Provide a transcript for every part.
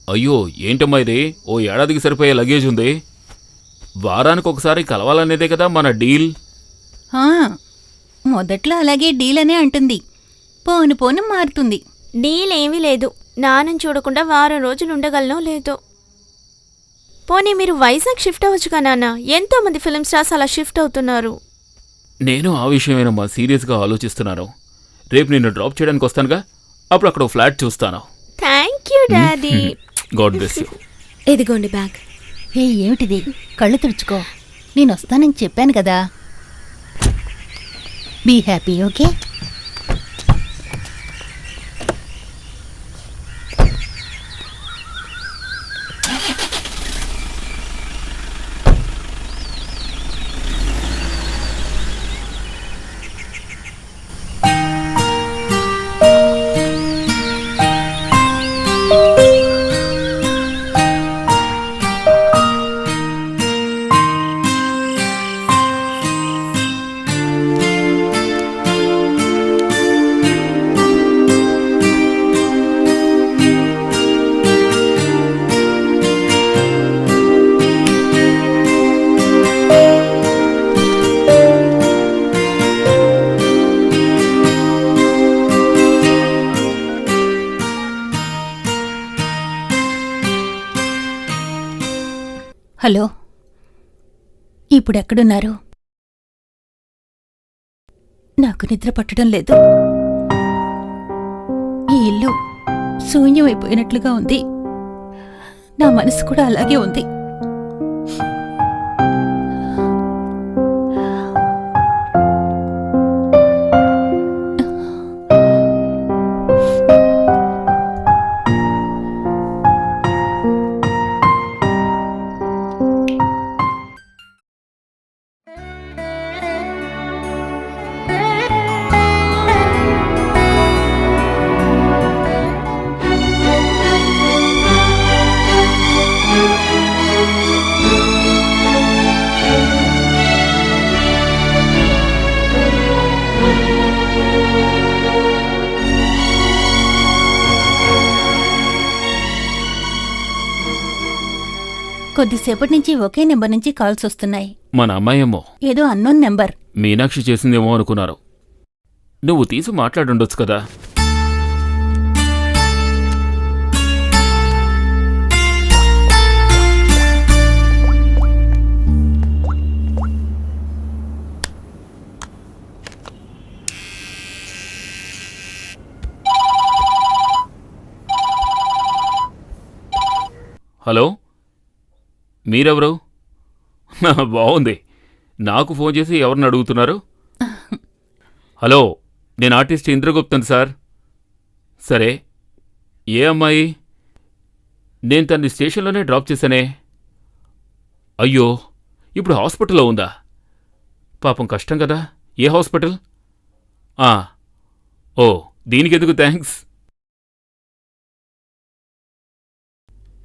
అయ్యో ఏంటమ్మా ఇది? ఓ ఏడాదికి సరిపోయే లగేజ్ ఉంది. వారానికి ఒకసారి కలవాలనేదే కదా మన డీల్. ఆ, మొదట్లో అలాగే డీల్ అనే అంటుంది. పోను పోను మారుతుంది. డీల్ ఏమీ లేదు. నాన్నని చూడకుండా వారం రోజులు ఉండగలనో లేదో. పోనీ మీరు వైజాగ్ షిఫ్ట్ అవ్వచ్చుగా నాన్న? ఎంతోమంది ఫిల్మ్ స్టార్స్ అలా షిఫ్ట్ అవుతున్నారు. నేను ఆ విషయమేనమ్మా సీరియస్గా ఆలోచిస్తున్నాను. రేపు నిన్ను డ్రాప్ చేయడానికి వస్తానుగా, అప్పుడు అక్కడ ఫ్లాట్ చూస్తాను. Thank you daddy. God bless you. ఇదిగోండి బ్యాగ్. ఏమిటిది? కళ్ళు తుడుచుకో. నేనొస్తానని చెప్పాను కదా. Be happy, okay? హలో, ఇప్పుడెక్కడున్నారు? నాకు నిద్ర పట్టడం లేదు. ఈ ఇల్లు శూన్యమైపోయినట్లుగా ఉంది. నా మనసు కూడా అలాగే ఉంది. కొద్దిసేపటి నుంచి ఒకే నెంబర్ నుంచి కాల్స్ వస్తున్నాయి. మన అమ్మాయేమో ఏదో అన్నోన్ నెంబర్. మీనాక్షి చేసిందేమో అనుకున్నారు. నువ్వు తీసి మాట్లాడుండొచ్చు కదా. హలో, మీరెవరు? బాగుంది. నాకు ఫోన్ చేసి ఎవరిని అడుగుతున్నారు? హలో, నేను ఆర్టిస్ట్ ఇంద్రగుప్తన్ సార్. సరే, ఏ అమ్మాయి? నేను తన్ని స్టేషన్లోనే డ్రాప్ చేశానే. అయ్యో, ఇప్పుడు హాస్పిటల్లో ఉందా? పాపం కష్టం కదా. ఏ హాస్పిటల్? ఓ, దీనికెందుకు థ్యాంక్స్.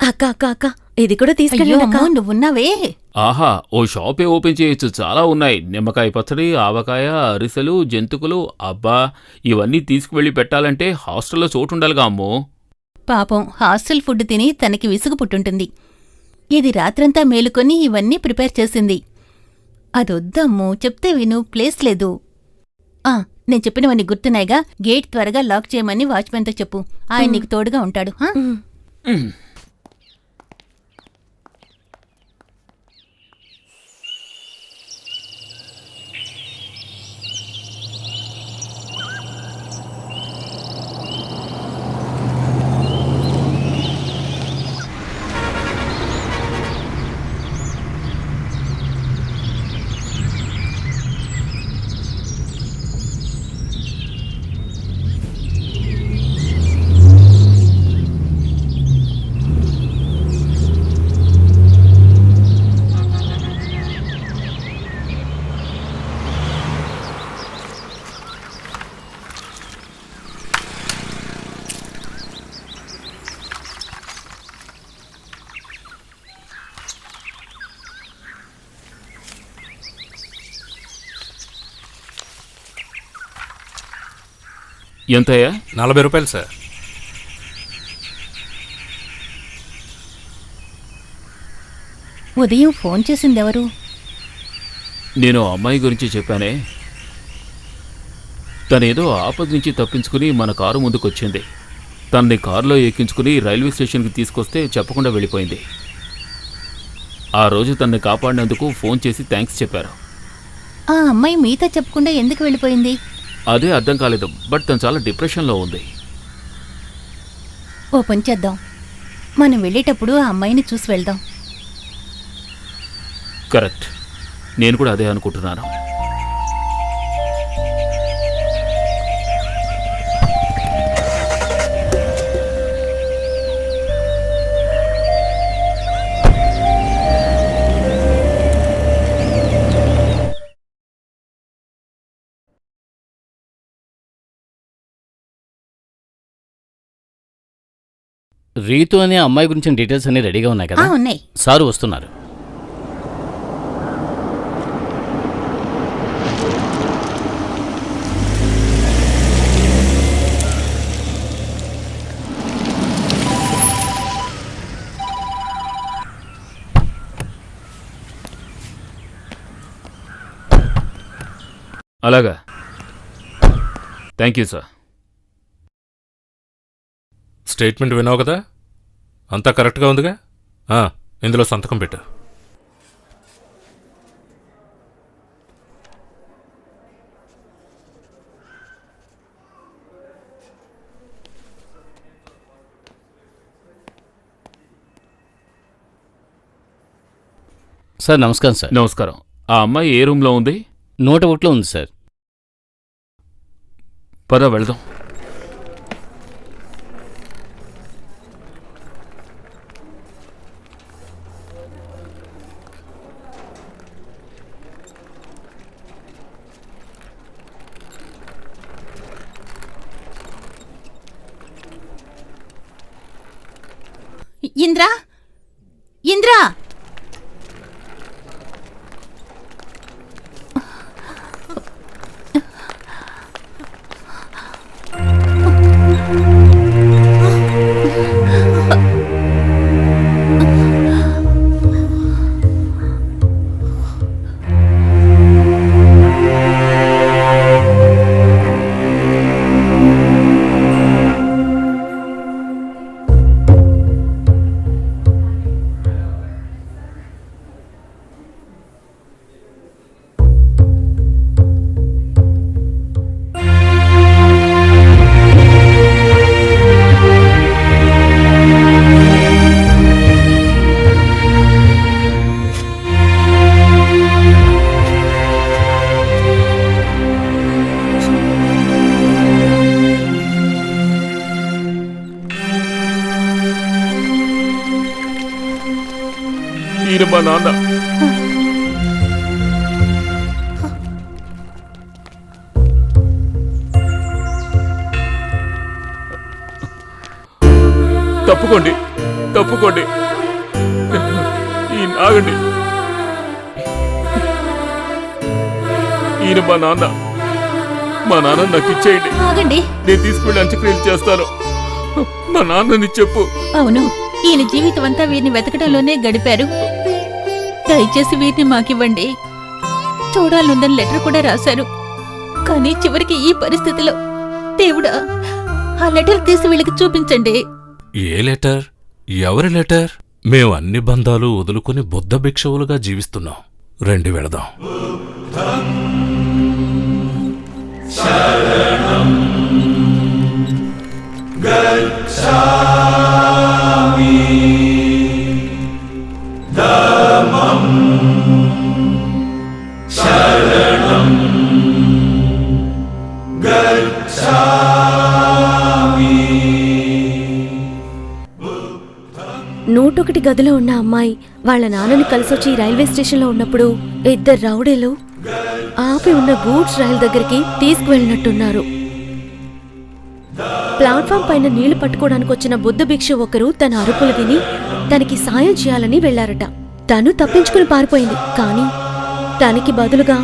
అక్క అక్క అక్క, ఇది కూడా తీసుకెళ్ళా. నువ్వున్నావే. ఆహా, ఓ షాపే ఓపెన్ చేయొచ్చు. చాలా ఉన్నాయి. నిమ్మకాయ పచ్చడి, ఆవకాయ, అరిసెలు, జంతుకులు. అబ్బా, ఇవన్నీ తీసుకువెళ్ళి పెట్టాలంటే హాస్టల్లో చోటుండాలిగా అమ్మో. పాపం హాస్టల్ ఫుడ్ తిని తనకి విసుగు పుట్టుంటుంది. ఇది రాత్రంతా మేలుకొని ఇవన్నీ ప్రిపేర్ చేసింది. అదొద్దమ్మూ, చెప్తే విను. ప్లేస్ లేదు. నేను చెప్పినవన్నీ గుర్తున్నాయిగా. గేట్ త్వరగా లాక్ చేయమని వాచ్మెన్తో చెప్పు. ఆయన నీకు తోడుగా ఉంటాడు. ఎంతయ్యా? 40 రూపాయలు సార్. ఉదయం ఫోన్ చేసిందెవరు? నేను ఆ అమ్మాయి గురించి చెప్పానే, తనేదో ఆపద నుంచి తప్పించుకుని మన కారు ముందుకొచ్చింది. తనని కారులో ఎక్కించుకుని రైల్వే స్టేషన్కి తీసుకొస్తే చెప్పకుండా వెళ్ళిపోయింది. ఆ రోజు తనని కాపాడినందుకు ఫోన్ చేసి థ్యాంక్స్ చెప్పారు. ఆ అమ్మాయి మీతో చెప్పకుండా ఎందుకు వెళ్ళిపోయింది? అదే అర్థం కాలేదు. బట్ తను చాలా డిప్రెషన్లో ఉంది. ఓ పని చేద్దాం, మనం వెళ్ళేటప్పుడు ఆ అమ్మాయిని చూసి వెళ్దాం. కరెక్ట్, నేను కూడా అదే అనుకుంటున్నాను. రీతు అనే అమ్మాయి గురించిన డీటెయిల్స్ అన్ని రెడీగా ఉన్నాయి కదా? ఉన్నాయి. సారు వస్తున్నారు. అలాగా, థ్యాంక్ యూ సార్. స్టేట్మెంట్ విన్నావు కదా, అంతా కరెక్ట్గా ఉందిగా? ఇందులో సంతకం పెట్టు. సార్ నమస్కారం సార్. నమస్కారం. ఆ అమ్మాయి ఏ రూమ్లో ఉంది? 101లో ఉంది సార్. పద వెళ్దాం. ఇంద్రా, ఇంద్రా, ఈయన మా నాన్న. తప్పుకోండి, తప్పుకోండి. ఈయన ఆగండి. ఈయన మా నాన్న. మా నాన్న నాకు ఇచ్చేయండి. ఆగండి. నేను తీసుకువెళ్ళి అంత్యక్రియలు చేస్తాను. మా నాన్నని చెప్పు. అవును, ఈయన జీవితం అంతా వీరిని వెతకడంలోనే గడిపారు. దయచేసి వీరిని మాకివ్వండి. చూడాలనుందని లెటర్ కూడా రాశారు. కానీ చివరికి ఈ పరిస్థితిలో దేవుడా, ఆ లెటర్ తీసి వీళ్ళకి చూపించండి. ఏ లెటర్? ఎవరి లెటర్? మేము అన్ని బంధాలు వదులుకొని బుద్ధ భిక్షువులుగా జీవిస్తున్నాం. రండి వెళదాం. నూటొకటి గదిలో ఉన్న అమ్మాయి వాళ్ళ నాన్నని కలిసొచ్చి రైల్వే స్టేషన్లో ఉన్నప్పుడు ఇద్దరు రౌడీలు ఆపి ఉన్న గూడ్స్ రైలు దగ్గరికి తీసుకువెళ్ళినట్టున్నారు. ప్లాట్ఫామ్ పైన నీళ్లు పట్టుకోవడానికి వచ్చిన బుద్ధ భిక్షు ఒకరు తన అరుపులు విని తనకి సాయం చేయాలని వెళ్లారట. తను తప్పించుకుని పారిపోయింది. కానీ తనకి బదులుగా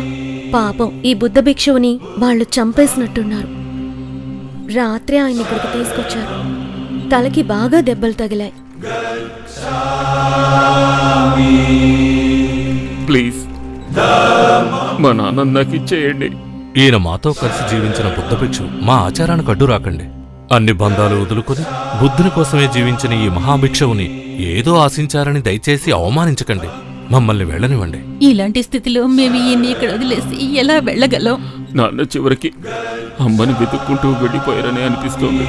పాపం ఈ బుద్ధ భిక్షువుని వాళ్ళు చంపేసినట్టున్నారు. రాత్రి ఆయన ఇక్కడికి తీసుకొచ్చారు. తలకి బాగా దెబ్బలు తగిలాయి. ప్లీజ్ మా నాన్న నాకు ఇచ్చేయండి. ఈయన మాతో కలిసి జీవించిన బుద్ధ భిక్షు మా ఆచారానికి అడ్డు రాకండి. అన్ని బంధాలు వదులుకొని బుద్ధుని కోసమే జీవించిన ఈ మహాభిక్షువుని ఏదో ఆశించారని దయచేసి అవమానించకండి. మమ్మల్ని వెళ్ళనివ్వండి. ఇలాంటి స్థితిలో మేము ఈయన్ని ఇక్కడ వదిలేసి ఎలా వెళ్ళగలం? నాన్న చివరికి అమ్మని వెతుక్కుంటూ వెళ్ళిపోయారని అనిపిస్తోంది.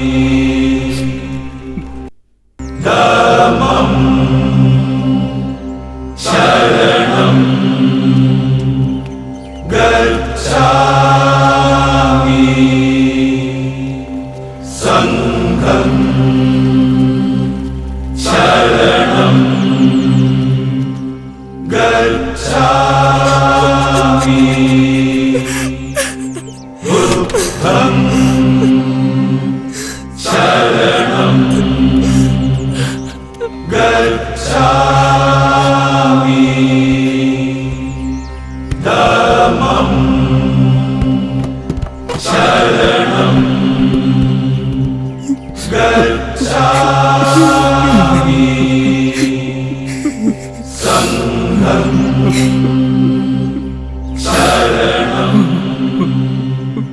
సంఘం